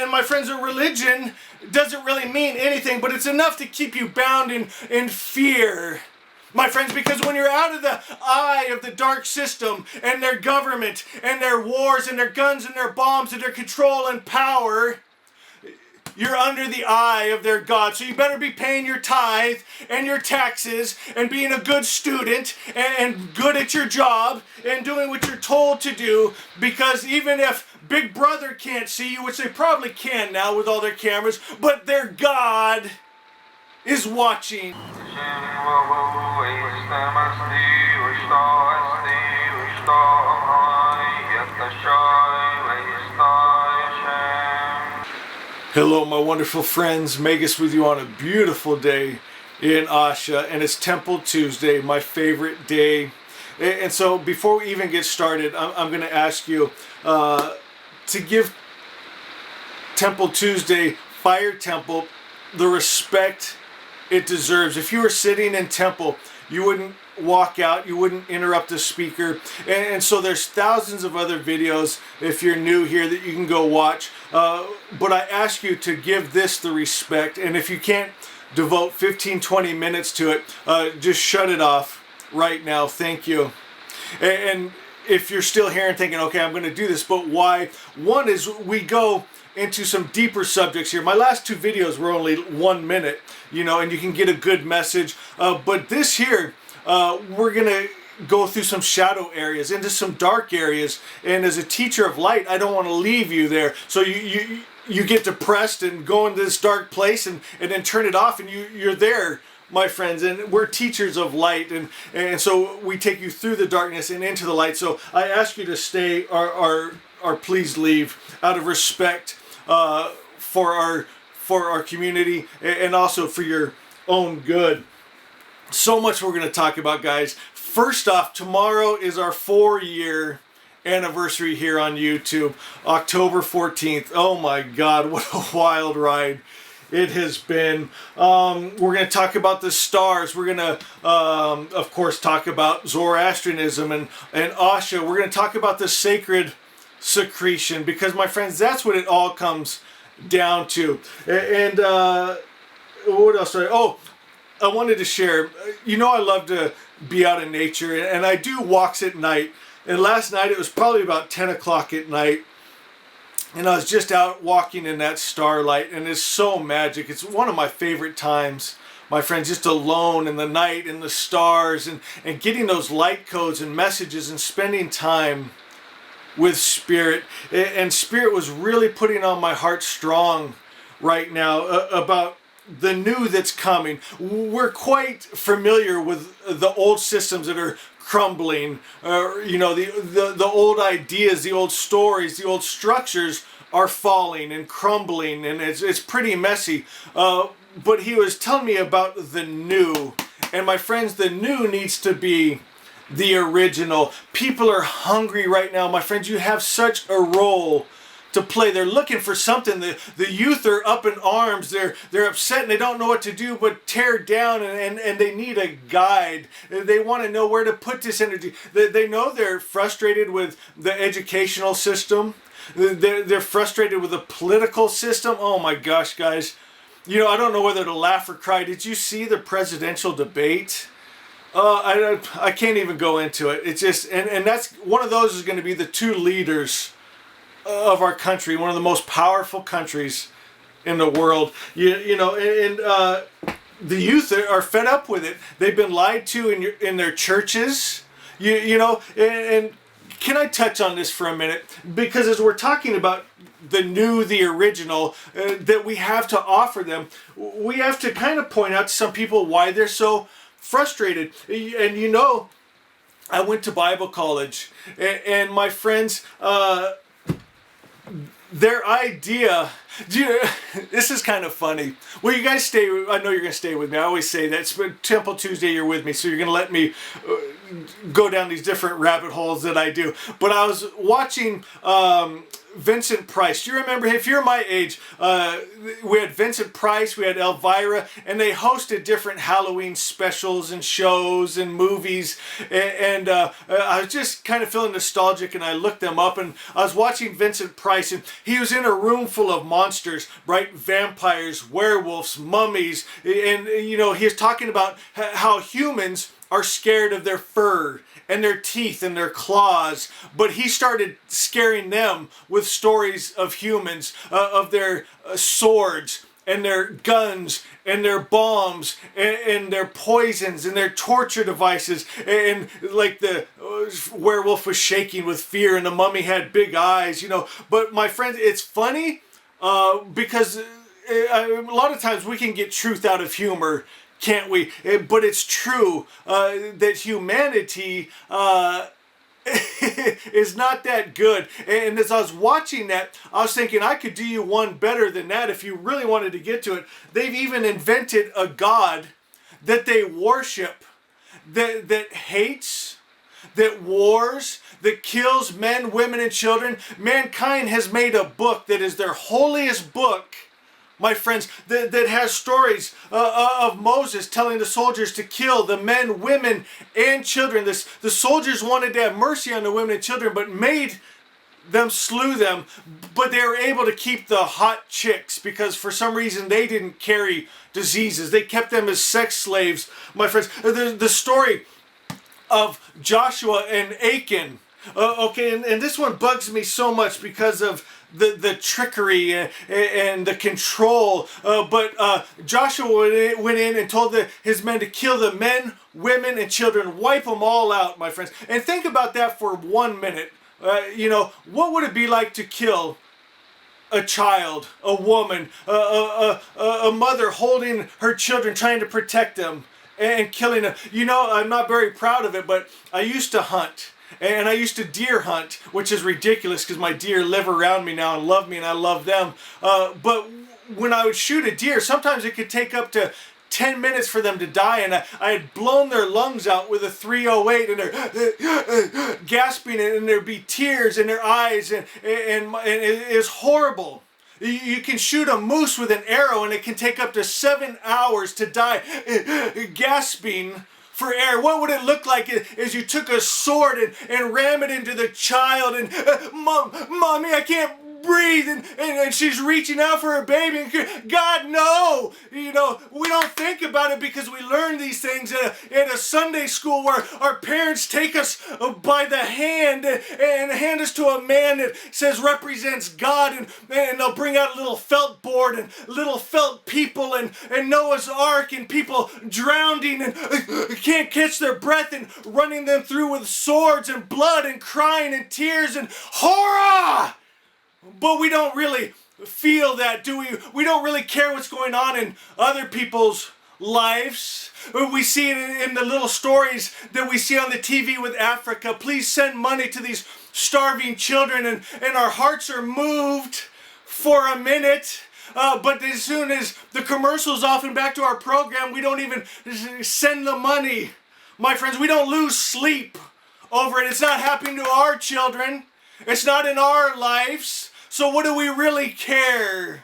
And my friends, a religion doesn't really mean anything, but it's enough to keep you bound in fear. My friends, because when you're out of the eye of the dark system and their government and their wars and their guns and their bombs and their control and power, you're under the eye of their God. So you better be paying your tithe and your taxes and being a good student and good at your job and doing what you're told to do, because even if Big Brother can't see you, which they probably can now with all their cameras, but their God is watching. Hello, my wonderful friends. Magus with you on a beautiful day in Asha, and it's Temple Tuesday, my favorite day. And so before we even get started, I'm going to ask you to give Temple Tuesday, Fire Temple, the respect it deserves. If you were sitting in Temple, you wouldn't walk out, you wouldn't interrupt the speaker. And so there's thousands of other videos, if you're new here, that you can go watch. But I ask you to give this the respect. And if you can't devote 15-20 minutes to it, just shut it off right now. Thank you. And if you're still here and thinking, okay, I'm going to do this, but why? One is we go into some deeper subjects here. My last two videos were only 1 minute, and you can get a good message. But this here, we're going to go through some shadow areas, into some dark areas. And as a teacher of light, I don't want to leave you there. So you get depressed and go into this dark place and then turn it off, and you're there, my friends. And we're teachers of light, and so we take you through the darkness and into the light. So I ask you to stay or please leave out of respect for our community and also for your own good. So much we're going to talk about, guys. First off, tomorrow is our 4-year anniversary here on YouTube, October 14th. Oh my God, what a wild ride it has been. We're going to talk about the stars. We're going to, of course, talk about Zoroastrianism and Asha. We're going to talk about the sacred secretion, because, my friends, that's what it all comes down to. And what else? I wanted to share. I love to be out in nature, and I do walks at night. And last night it was probably about 10 o'clock at night, and I was just out walking in that starlight, and it's so magic. It's one of my favorite times, my friends, just alone in the night and the stars and getting those light codes and messages and spending time with Spirit. And Spirit was really putting on my heart strong right now about the new that's coming. We're quite familiar with the old systems that are crumbling, the old ideas, the old stories, the old structures are falling and crumbling, and it's pretty messy. But he was telling me about the new, and my friends, the new needs to be the original. People are hungry right now, my friends. You have such a role to play. They're looking for something. The youth are up in arms. They're upset and they don't know what to do but tear down, and they need a guide. They want to know where to put this energy. They know they're frustrated with the educational system. They're frustrated with the political system. Oh my gosh, guys. I don't know whether to laugh or cry. Did you see the presidential debate? I can't even go into it. It's just, and that's one of those is going to be the two leaders of our country, one of the most powerful countries in the world. The youth are fed up with it. They've been lied to in their churches. And can I touch on this for a minute? Because as we're talking about the new, the original that we have to offer them, we have to kind of point out to some people why they're so frustrated. And I went to Bible college, and my friends, their idea, this is kind of funny. Well, you guys stay, I know you're going to stay with me. I always say that. It's Temple Tuesday, you're with me, so you're going to let me go down these different rabbit holes that I do. But I was watching Vincent Price. Do you remember, if you're my age, we had Vincent Price, we had Elvira, and they hosted different Halloween specials and shows and movies. And I was just kind of feeling nostalgic, and I looked them up, and I was watching Vincent Price, and he was in a room full of monsters, right? Vampires, werewolves, mummies. And, he's talking about how humans are scared of their fur and their teeth and their claws, but he started scaring them with stories of humans, of their swords and their guns and their bombs and their poisons and their torture devices, and like the werewolf was shaking with fear and the mummy had big eyes, But my friends, it's funny because a lot of times we can get truth out of humor, can't we? But it's true that humanity is not that good. And as I was watching that, I was thinking I could do you one better than that if you really wanted to get to it. They've even invented a god that they worship, that hates, that wars, that kills men, women, and children. Mankind has made a book that is their holiest book, my friends, that has stories of Moses telling the soldiers to kill the men, women, and children. The soldiers wanted to have mercy on the women and children, but made them slew them. But they were able to keep the hot chicks because for some reason they didn't carry diseases. They kept them as sex slaves, my friends. The story of Joshua and Achan. And this one bugs me so much because of the trickery and the control. But Joshua went in and told his men to kill the men, women, and children. Wipe them all out, my friends. And think about that for 1 minute. What would it be like to kill a child, a woman, a mother holding her children, trying to protect them and killing them? I'm not very proud of it, but I used to hunt. And I used to deer hunt, which is ridiculous because my deer live around me now and love me and I love them. But when I would shoot a deer, sometimes it could take up to 10 minutes for them to die. And I had blown their lungs out with a 308 and they're gasping and there'd be tears in their eyes. And it is horrible. You can shoot a moose with an arrow and it can take up to 7 hours to die, gasping for air. What would it look like as you took a sword and ram it into the child and mommy, I can't breathe, and she's reaching out for her baby, and God, no! We don't think about it because we learn these things at a Sunday school where our parents take us by the hand and hand us to a man that says represents God, and they'll bring out a little felt board and little felt people and Noah's Ark and people drowning and can't catch their breath and running them through with swords and blood and crying and tears and horror! But we don't really feel that, do we? We don't really care what's going on in other people's lives. We see it in the little stories that we see on the TV with Africa. Please send money to these starving children, and our hearts are moved for a minute. But as soon as the commercial's off and back to our program, we don't even send the money. My friends, we don't lose sleep over it. It's not happening to our children. It's not in our lives. So what do we really care,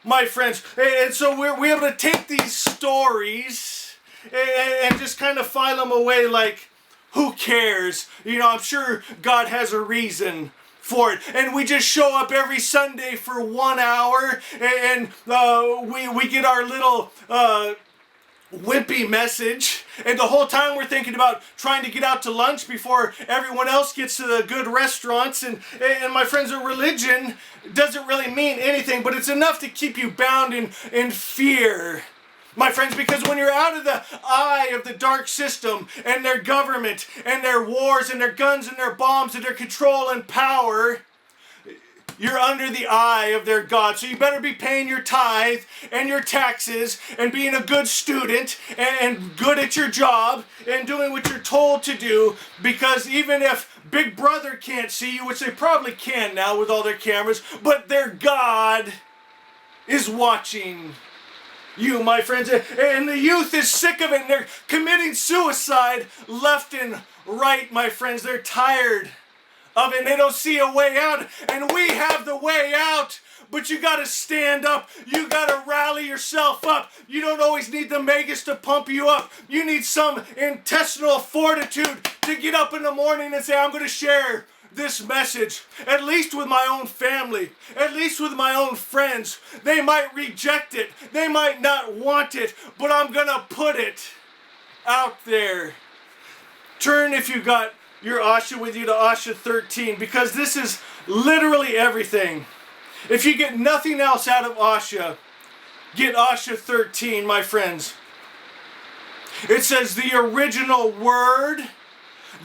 my friends? And so we're able to take these stories and just kind of file them away like, who cares? I'm sure God has a reason for it. And we just show up every Sunday for 1 hour and we get our little wimpy message, and the whole time we're thinking about trying to get out to lunch before everyone else gets to the good restaurants, and my friends, a religion doesn't really mean anything, but it's enough to keep you bound in fear, my friends, because when you're out of the eye of the dark system and their government and their wars and their guns and their bombs and their control and power, you're under the eye of their God. So you better be paying your tithe and your taxes and being a good student and good at your job and doing what you're told to do, because even if Big Brother can't see you, which they probably can now with all their cameras, but their God is watching you, my friends. And the youth is sick of it and they're committing suicide left and right, my friends. They're tired of it and they don't see a way out, and we have the way out. But you gotta stand up. You gotta rally yourself up. You don't always need the Magus to pump you up. You need some intestinal fortitude to get up in the morning and say, I'm gonna share this message, at least with my own family, at least with my own friends. They might reject it, they might not want it, but I'm gonna put it out there. Turn, if you got your Asha with you, to Asha 13, because this is literally everything. If you get nothing else out of Asha, get Asha 13, my friends. It says the original word,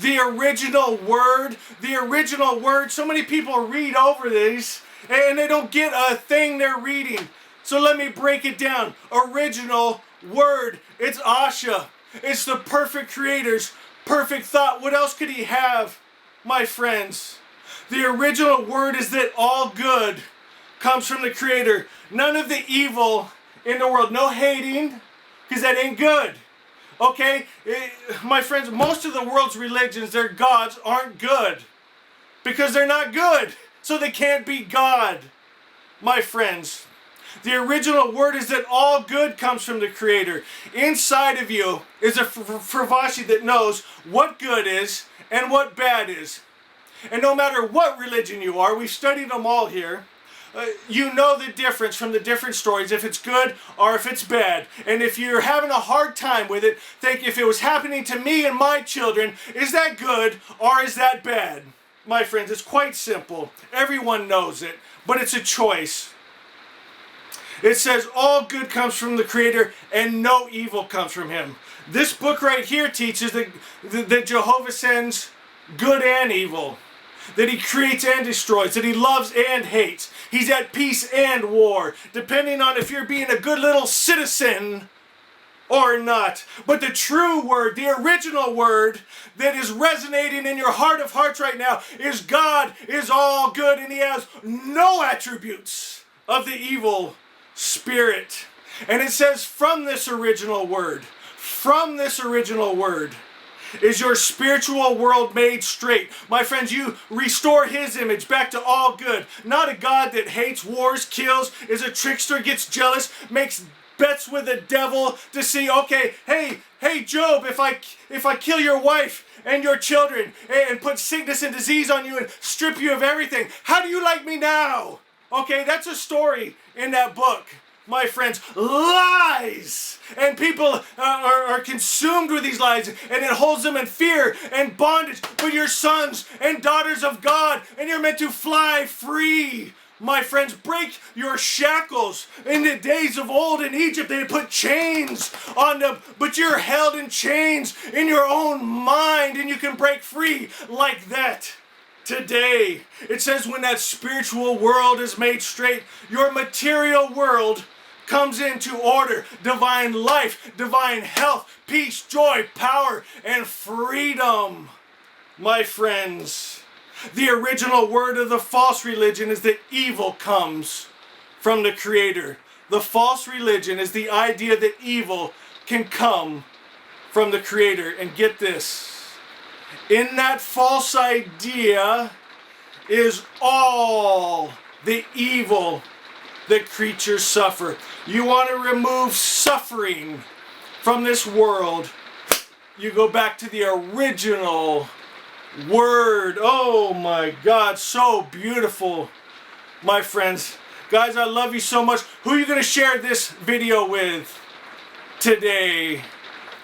the original word, the original word. So many people read over these and they don't get a thing they're reading. So let me break it down. Original word. It's Asha. It's the perfect creator's perfect thought. What else could he have, my friends? The original word is that all good comes from the creator. None of the evil in the world. No hating, because that ain't good. Okay? My friends, most of the world's religions, their gods aren't good. Because they're not good. So they can't be God, my friends. The original word is that all good comes from the creator. Inside of you is a Fravashi that knows what good is and what bad is. And no matter what religion you are, we've studied them all here, you know the difference from the different stories, if it's good or if it's bad. And if you're having a hard time with it, think, if it was happening to me and my children, is that good or is that bad? My friends, it's quite simple. Everyone knows it, but it's a choice. It says all good comes from the creator and no evil comes from him. This book right here teaches that Jehovah sends good and evil. That he creates and destroys, that he loves and hates. He's at peace and war, depending on if you're being a good little citizen or not. But the true word, the original word that is resonating in your heart of hearts right now is God is all good and he has no attributes of the evil spirit. And it says from this original word, is your spiritual world made straight. My friends, you restore his image back to all good. Not a God that hates, wars, kills, is a trickster, gets jealous, makes bets with the devil to see, okay, hey Job, if I kill your wife and your children and put sickness and disease on you and strip you of everything, how do you like me now? Okay, that's a story in that book. My friends, lies! And people are consumed with these lies, and it holds them in fear and bondage. But you're sons and daughters of God, and you're meant to fly free. My friends, break your shackles. In the days of old in Egypt, they put chains on them, but you're held in chains in your own mind, and you can break free like that. Today, it says when that spiritual world is made straight, your material world comes into order. Divine life, divine health, peace, joy, power, and freedom. My friends, the original word of the false religion is that evil comes from the creator. The false religion is the idea that evil can come from the creator. And get this, in that false idea is all the evil that creatures suffer. You want to remove suffering from this world, you go back to the original word. Oh my God, so beautiful, my friends. Guys, I love you so much. Who are you going to share this video with today?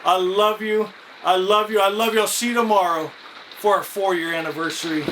I love you. I love you. I love you. I'll see you tomorrow for our 4-year anniversary.